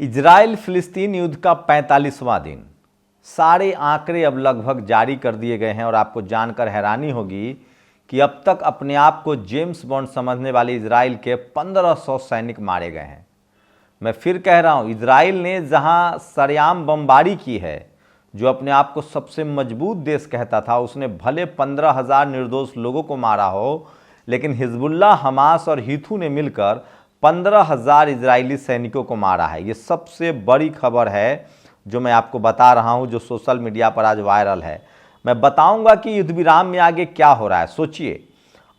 Israel फिलिस्तीन युद्ध का 45वां दिन। सारे आंकड़े अब लगभग जारी कर दिए गए हैं और आपको जानकर हैरानी होगी कि अब तक अपने आप को जेम्स बॉन्ड समझने वाले इजराइल के 1500 सैनिक मारे गए हैं। मैं फिर कह रहा हूं, इजराइल ने जहां सरेआम बमबारी की है, जो अपने आप को सबसे मजबूत देश कहता था, उसने भले 15,000 निर्दोष लोगों को मारा हो, लेकिन हिजबुल्लाह, हमास और हीथू ने मिलकर 15,000 इजरायली सैनिकों को मारा है। ये सबसे बड़ी खबर है जो मैं आपको बता रहा हूं, जो सोशल मीडिया पर आज वायरल है। मैं बताऊंगा कि युद्ध विराम में आगे क्या हो रहा है। सोचिए,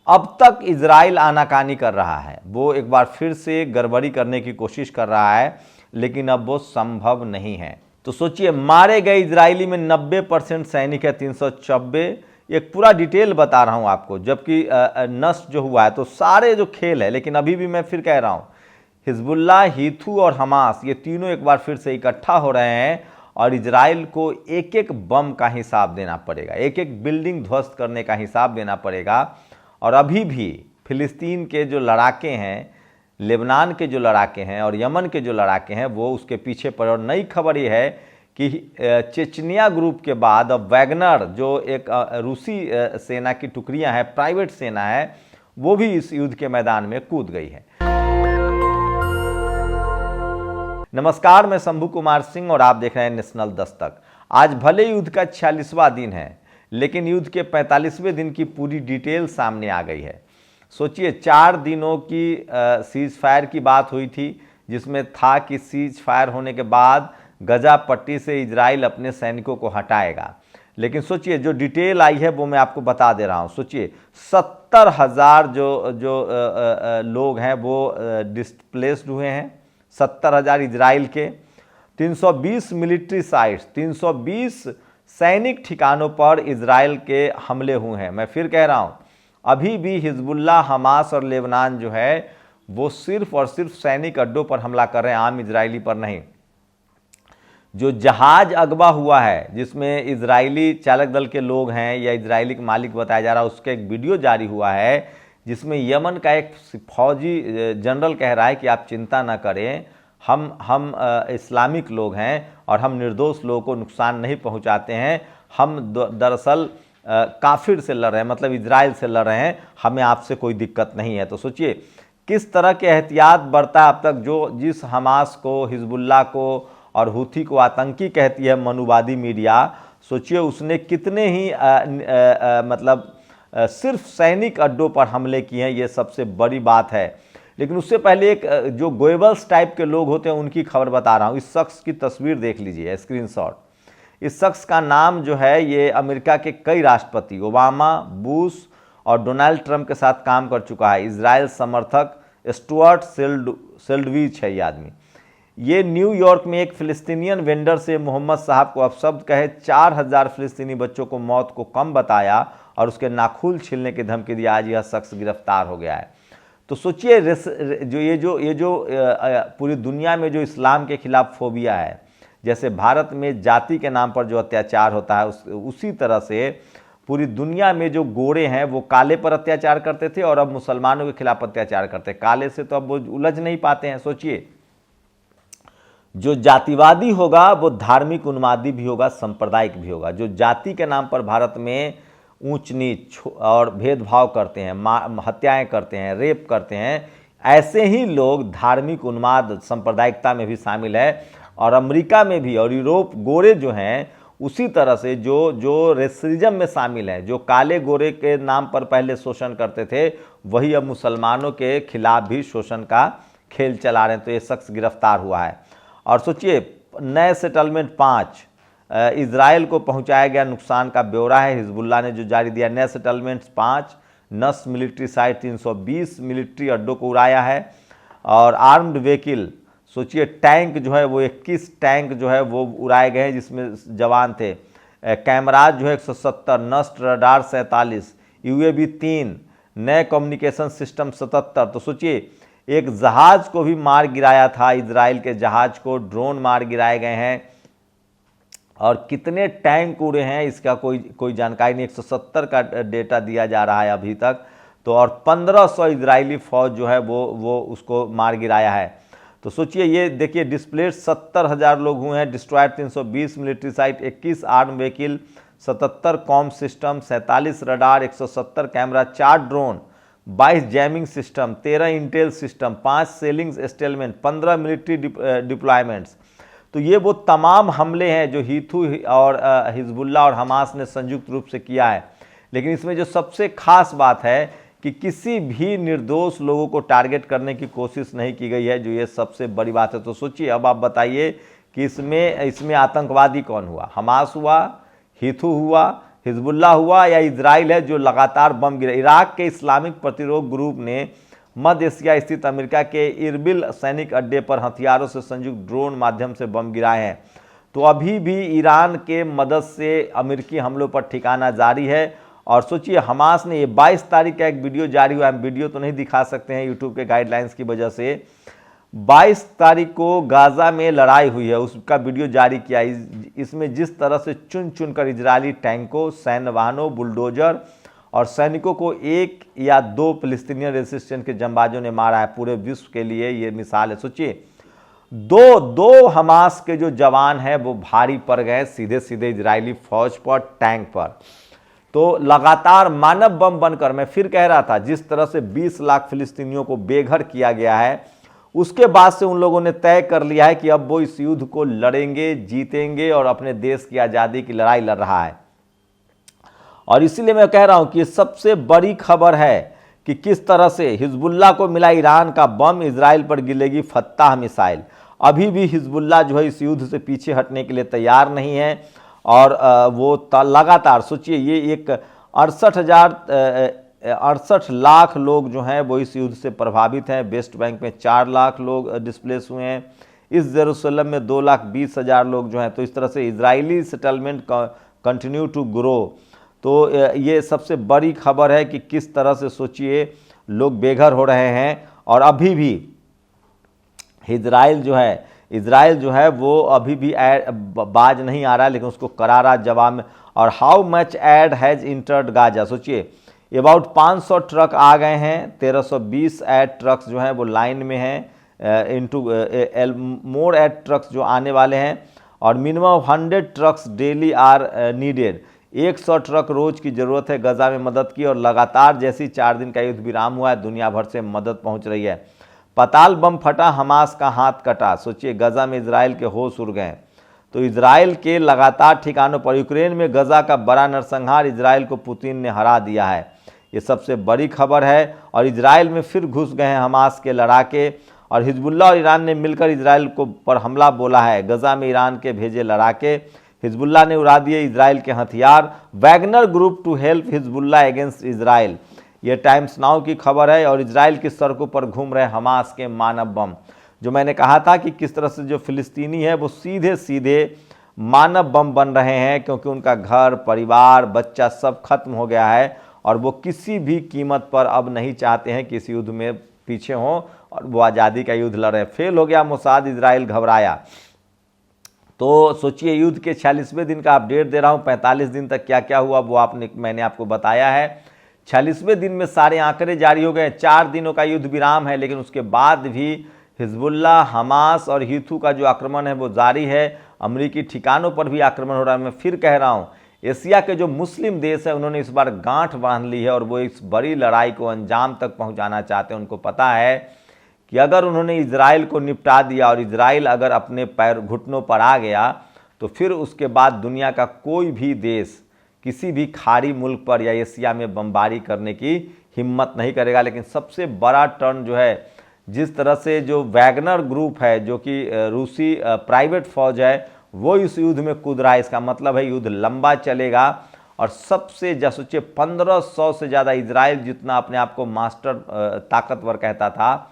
अब तक इजराइल आनाकानी कर रहा है, वो एक बार फिर से गड़बड़ी करने की कोशिश कर रहा है, लेकिन अब वो संभव नहीं है। तो सोचिए, मारे गए इजरायली में 90% सैनिक है, 390। एक पूरा डिटेल बता रहा हूं आपको, जबकि नष्ट जो हुआ है तो सारे जो खेल है। लेकिन अभी भी मैं फिर कह रहा हूं, हिजबुल्लाह, हीथू और हमास, ये तीनों एक बार फिर से इकट्ठा हो रहे हैं और इजराइल को एक एक बम का हिसाब देना पड़ेगा, एक एक बिल्डिंग ध्वस्त करने का हिसाब देना पड़ेगा। और अभी भी फिलिस्तीन के जो लड़ाके हैं, लेबनान के जो लड़ाके हैं और यमन के जो लड़ाके हैं, वो उसके पीछे पड़े। और नई खबर ये है कि चेचनिया ग्रुप के बाद अब वैगनर, जो एक रूसी सेना की टुकड़ियां हैं, प्राइवेट सेना है, वो भी इस युद्ध के मैदान में कूद गई है। नमस्कार, मैं शंभू कुमार सिंह और आप देख रहे हैं नेशनल दस्तक। आज भले युद्ध का 46वां दिन है, लेकिन युद्ध के 45वें दिन की पूरी डिटेल सामने आ गई है। सोचिए, 4 दिनों की सीज फायर की बात हुई थी, जिसमें था कि सीज फायर होने के बाद गजा पट्टी से इजराइल अपने सैनिकों को हटाएगा। लेकिन सोचिए, जो डिटेल आई है वो मैं आपको बता दे रहा हूं। सोचिए, 70,000 जो लोग हैं वो डिस्प्लेस्ड हुए हैं, 70,000 इजराइल के। 320 मिलिट्री साइट्स, 320 सैनिक ठिकानों पर इजराइल के हमले हुए हैं। मैं फिर कह रहा हूं, अभी भी हिजबुल्लाह, हमास और लेबनान जो है वो सिर्फ और सिर्फ सैनिक अड्डों पर हमला कर रहे हैं, आम इजरायली पर नहीं। जो जहाज अगवा हुआ है, जिसमें इजरायली चालक दल के लोग हैं या इजरायली के मालिक बताया जा रहा है, उसका एक वीडियो जारी हुआ है, जिसमें यमन का एक फौजी जनरल कह रहा है कि आप चिंता ना करें, हम इस्लामिक लोग हैं और हम निर्दोष लोगों को नुकसान नहीं पहुंचाते हैं। हम दरअसल काफिर से लड़ रहे हैं, मतलब इजराइल से लड़ रहे हैं, हमें आपसे कोई दिक्कत नहीं है। तो सोचिए किस तरह के एहतियात बरता है अब तक। जिस हमास को, हिजबुल्लाह को और हूथी को आतंकी कहती है मनुवादी मीडिया, सोचिए उसने कितने ही सिर्फ सैनिक अड्डों पर हमले किए हैं। ये सबसे बड़ी बात है। लेकिन उससे पहले एक जो गोएबल्स टाइप के लोग होते हैं, उनकी खबर बता रहा हूँ। इस शख्स की तस्वीर देख लीजिए, स्क्रीनशॉट। इस शख्स का नाम जो है, ये अमेरिका के कई राष्ट्रपति, ओबामा, बुश और डोनाल्ड ट्रंप के साथ काम कर चुका है। इजराइल समर्थक स्टुअर्ट सेल्डविच है ये आदमी। ये न्यूयॉर्क में एक फिलिस्तीनियन वेंडर से मोहम्मद साहब को अपशब्द कहे, 4000 फिलिस्तीनी बच्चों को मौत को कम बताया और उसके नाखून छीलने की धमकी दी। आज यह शख्स गिरफ्तार हो गया है। तो सोचिए, ये जो पूरी दुनिया में जो इस्लाम के खिलाफ फोबिया है, जैसे भारत में जाति के नाम पर जो अत्याचार होता है, उसी तरह से पूरी दुनिया में जो गोरे हैं वो काले पर अत्याचार करते थे और अब मुसलमानों के खिलाफ अत्याचार करते हैं। काले से तो अब वो उलझ नहीं पाते हैं। सोचिए, जो जातिवादी होगा वो धार्मिक उन्मादी भी होगा, सांप्रदायिक भी होगा। जो जाति के नाम पर भारत में ऊंच नीच और भेदभाव करते हैं, हत्याएं करते हैं, रेप करते हैं, ऐसे ही लोग धार्मिक उन्माद, सांप्रदायिकता में भी शामिल है। और अमेरिका में भी और यूरोप, गोरे जो हैं उसी तरह से जो रेसिज्म में शामिल हैं, जो काले गोरे के नाम पर पहले शोषण करते थे, वही अब मुसलमानों के खिलाफ भी शोषण का खेल चला रहे हैं। तो ये शख्स गिरफ्तार हुआ है। और सोचिए, नए सेटलमेंट 5 इजराइल को पहुंचाया गया नुकसान का ब्यौरा है, हिजबुल्लाह ने जो जारी दिया। नए सेटलमेंट्स 5 नष्ट मिलिट्री साइट, 320 मिलिट्री अड्डों को उड़ाया है। और आर्म्ड व्हीकल, सोचिए टैंक जो है वो 21 टैंक जो है वो उड़ाए गए हैं, जिसमें जवान थे। कैमराज जो है 170, नष्ट रडार 47, यूएवी 3, नए कम्युनिकेशन सिस्टम 77। तो सोचिए, एक जहाज को भी मार गिराया था, इजराइल के जहाज को ड्रोन मार गिराए गए हैं। और कितने टैंक उड़े हैं इसका कोई जानकारी नहीं। 170 का डेटा दिया जा रहा है अभी तक। तो और 1500 इजरायली फौज जो है वो उसको मार गिराया है। तो सोचिए, ये देखिए डिस्प्लेड 70,000 लोग हुए हैं, destroyed 320 military site, 21 arm vehicle, 77 com system, 47 radar, 170 camera, 4 drone, 22 jamming system, 13 intel system, 5 सेलिंग स्टेलमेंट, 15 मिलिट्री डिप्लॉयमेंट्स। तो ये वो तमाम हमले हैं जो हीथू और हिजबुल्लाह और हमास ने संयुक्त रूप से किया है। लेकिन इसमें जो सबसे खास बात है कि किसी भी निर्दोष लोगों को टारगेट करने की कोशिश नहीं की गई है, जो ये सबसे बड़ी बात है। तो सोचिए, अब आप बताइए कि इसमें आतंकवादी कौन हुआ? हमास हुआ, हीथू हुआ, हिजबुल्लाह हुआ, या इजराइल है जो लगातार बम गिरा? इराक के इस्लामिक प्रतिरोध ग्रुप ने मध्य एशिया स्थित अमेरिका के इरबिल सैनिक अड्डे पर हथियारों से संयुक्त ड्रोन माध्यम से बम गिराए हैं। तो अभी भी ईरान के मदद से अमेरिकी हमलों पर ठिकाना जारी है। और सोचिए, हमास ने ये 22 तारीख का एक वीडियो जारी हुआ है, हम वीडियो तो नहीं दिखा सकते हैं यूट्यूब के गाइडलाइंस की वजह से। 22 तारीख को गाजा में लड़ाई हुई है, उसका वीडियो जारी किया। इसमें जिस तरह से चुन चुनकर इजरायली टैंकों, सैन्य वाहनों, बुलडोजर और सैनिकों को 1 या 2 फिलिस्तीनियन रेजिस्टेंस के जंबाजों ने मारा है, पूरे विश्व के लिए ये मिसाल है। सोचिए, दो हमास के जो जवान हैं वो भारी पड़ गए सीधे सीधे इजरायली फौज पर, टैंक पर। तो लगातार मानव बम बनकर, मैं फिर कह रहा था, जिस तरह से 20 लाख फिलिस्तीनियों को बेघर किया गया है, उसके बाद से उन लोगों ने तय कर लिया है कि अब वो इस युद्ध को लड़ेंगे, जीतेंगे और अपने देश की आज़ादी की लड़ाई लड़ रहा है। और इसीलिए मैं कह रहा हूं कि ये सबसे बड़ी खबर है कि किस तरह से हिजबुल्लाह को मिला ईरान का बम, इजराइल पर गिरेगी फत्ताह मिसाइल। अभी भी हिजबुल्लाह जो है इस युद्ध से पीछे हटने के लिए तैयार नहीं है। और वो लगातार, सोचिए, ये एक 68 लाख लोग जो हैं वो इस युद्ध से प्रभावित हैं। वेस्ट बैंक में 4 लाख लोग डिस्प्लेस हुए हैं, इस जेरूसलम में 2,20,000 लोग जो हैं। तो इस तरह से Israeli settlement continue to grow. तो ये सबसे बड़ी खबर है कि किस तरह से, सोचिए, लोग बेघर हो रहे हैं। और अभी भी इजराइल जो है वो अभी भी बाज नहीं आ रहा है, लेकिन उसको करारा जवाब में। और how much aid has entered Gaza? सोचिए, अबाउट 500 ट्रक आ गए हैं, 1320 एड ट्रक्स जो हैं वो लाइन में हैं, इनटू मोर एड ट्रक्स जो आने वाले हैं। और minimum 100 trucks daily are needed, 100 truck रोज की जरूरत है गजा में मदद की। और लगातार जैसी 4 दिन का युद्ध विराम हुआ है, दुनिया भर से मदद पहुंच रही है। पताल बम फटा, हमास का हाथ कटा। सोचिए, गजा में इजराइल के होश उड़ गए। तो इजराइल के लगातार ठिकानों पर, यूक्रेन में गजा का बड़ा नरसंहार, इजराइल को पुतिन ने हरा दिया है। ये सबसे बड़ी खबर है। और इजराइल में फिर घुस गए हैं हमास के लड़ाके। और हिजबुल्लाह और ईरान ने मिलकर इजराइल को पर हमला बोला है। गजा में ईरान के भेजे लड़ाके, हिजबुल्लाह ने उड़ा दिए इजराइल के हथियार। Wagner group to help Hezbollah against Israel, ये टाइम्स नाउ की खबर है। और इजराइल की सड़कों पर घूम रहे हमास के मानव बम। जो मैंने कहा था कि किस तरह से जो फिलिस्तीनी है वो सीधे सीधे मानव बम बन रहे हैं, क्योंकि उनका घर, परिवार, बच्चा सब खत्म हो गया है। और वो किसी भी कीमत पर अब नहीं चाहते हैं कि इस युद्ध में पीछे हों और वो आज़ादी का युद्ध लड़ रहे हैं। फेल हो गया मोसाद, इजराइल घबराया। तो सोचिए, युद्ध के 46वें दिन का अपडेट दे रहा हूँ। 45 दिन तक क्या क्या हुआ वो मैंने आपको बताया है। 46वें दिन में सारे आंकड़े जारी हो गए। 4 दिनों का युद्ध विराम है, लेकिन उसके बाद भी हिजबुल्लाह, हमास और हीथू का जो आक्रमण है वो जारी है। अमेरिकी ठिकानों पर भी आक्रमण हो रहा है। मैं फिर कह रहा हूँ, एशिया के जो मुस्लिम देश है उन्होंने इस बार गांठ बांध ली है और वो इस बड़ी लड़ाई को अंजाम तक पहुंचाना चाहते हैं। उनको पता है कि अगर उन्होंने इजराइल को निपटा दिया और इजराइल अगर अपने पैर घुटनों पर आ गया, तो फिर उसके बाद दुनिया का कोई भी देश किसी भी खाड़ी मुल्क पर या एशिया में बमबारी करने की हिम्मत नहीं करेगा। लेकिन सबसे बड़ा टर्न जो है, जिस तरह से जो वैगनर ग्रुप है, जो कि रूसी प्राइवेट फौज है, वो इस युद्ध में कूद रहा है। इसका मतलब है युद्ध लंबा चलेगा। और सबसे सोचिए, 1500 से ज़्यादा, इजराइल जितना अपने आप को मास्टर ताकतवर कहता था,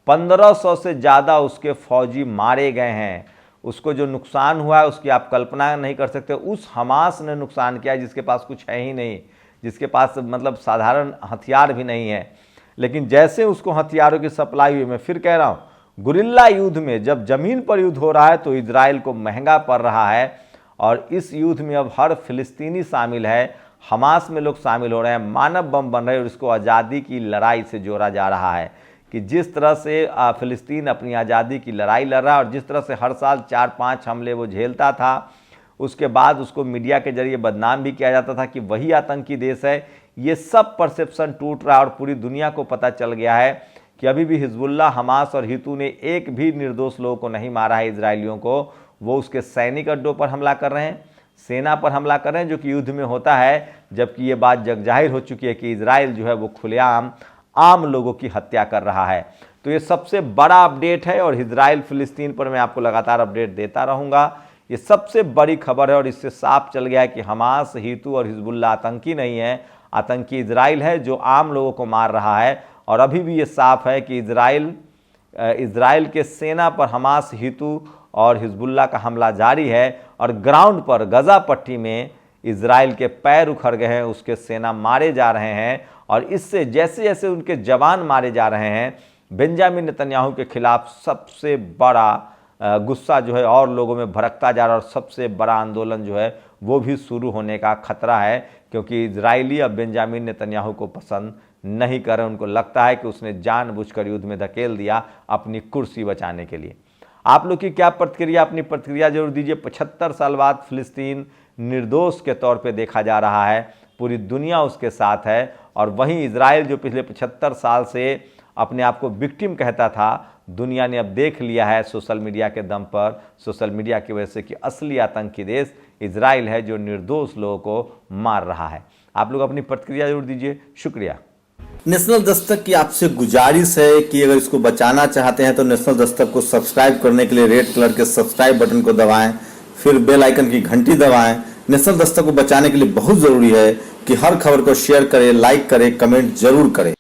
1500 से ज़्यादा उसके फौजी मारे गए हैं। उसको जो नुकसान हुआ है उसकी आप कल्पना नहीं कर सकते। उस हमास ने नुकसान किया जिसके पास कुछ है ही नहीं, जिसके पास मतलब साधारण हथियार भी नहीं है। लेकिन जैसे उसको हथियारों की सप्लाई हुई, मैं फिर कह रहा हूँ, गुरिल्ला युद्ध में जब जमीन पर युद्ध हो रहा है तो इजराइल को महंगा पड़ रहा है। और इस युद्ध में अब हर फिलिस्तीनी शामिल है, हमास में लोग शामिल हो रहे हैं, मानव बम बन रहे हैं और इसको आज़ादी की लड़ाई से जोड़ा जा रहा है कि जिस तरह से फ़िलिस्तीन अपनी आज़ादी की लड़ाई लड़ रहा है और जिस तरह से हर साल 4-5 हमले वो झेलता था, उसके बाद उसको मीडिया के जरिए बदनाम भी किया जाता था कि वही आतंकी देश है, ये सब परसेप्शन टूट रहा है और पूरी दुनिया को पता चल गया है कि अभी भी हिजबुल्लाह, हमास और हितू ने एक भी निर्दोष लोगों को नहीं मारा है इजरायलियों को। वो उसके सैनिक अड्डों पर हमला कर रहे हैं, सेना पर हमला कर रहे हैं, जो कि युद्ध में होता है, जबकि ये बात जग जाहिर हो चुकी है कि इजराइल जो है वो खुलेआम आम लोगों की हत्या कर रहा है। तो ये सबसे बड़ा अपडेट है और इजराइल फिलिस्तीन पर मैं आपको लगातार अपडेट देता रहूँगा। ये सबसे बड़ी खबर है और इससे साफ चल गया है कि हमास, हितू और हिजबुल्लाह आतंकी नहीं है, आतंकी इजराइल है जो आम लोगों को मार रहा है। और अभी भी ये साफ है कि इजराइल के सेना पर हमास, हितू और हिजबुल्लाह का हमला जारी है और ग्राउंड पर गजा पट्टी में इजराइल के पैर उखड़ गए हैं, उसके सेना मारे जा रहे हैं। और इससे जैसे जैसे उनके जवान मारे जा रहे हैं, बेंजामिन नेतन्याहू के खिलाफ सबसे बड़ा गुस्सा जो है और लोगों में भड़कता जा रहा है और सबसे बड़ा आंदोलन जो है वो भी शुरू होने का खतरा है, क्योंकि इजरायली अब बेंजामिन नेतन्याहू को पसंद नहीं कर रहे। उनको लगता है कि उसने जानबूझकर युद्ध में धकेल दिया अपनी कुर्सी बचाने के लिए। आप लोग की क्या प्रतिक्रिया, अपनी प्रतिक्रिया जरूर दीजिए। 75 साल बाद फिलिस्तीन निर्दोष के तौर पे देखा जा रहा है, पूरी दुनिया उसके साथ है, और वहीं इजराइल जो पिछले 75 साल से अपने आप को विक्टिम कहता था, दुनिया ने अब देख लिया है सोशल मीडिया के दम पर, सोशल मीडिया की वजह से, कि असली आतंकी देश इजराइल है जो निर्दोष लोगों को मार रहा है। आप लोग अपनी प्रतिक्रिया जरूर दीजिए। शुक्रिया। नेशनल दस्तक की आपसे गुजारिश है कि अगर इसको बचाना चाहते हैं तो नेशनल दस्तक को सब्सक्राइब करने के लिए रेड कलर के सब्सक्राइब बटन को दबाएं, फिर बेल आइकन की घंटी दबाएं। नेशनल दस्तक को बचाने के लिए बहुत जरूरी है कि हर खबर को शेयर करें, लाइक करें, कमेंट जरूर करें।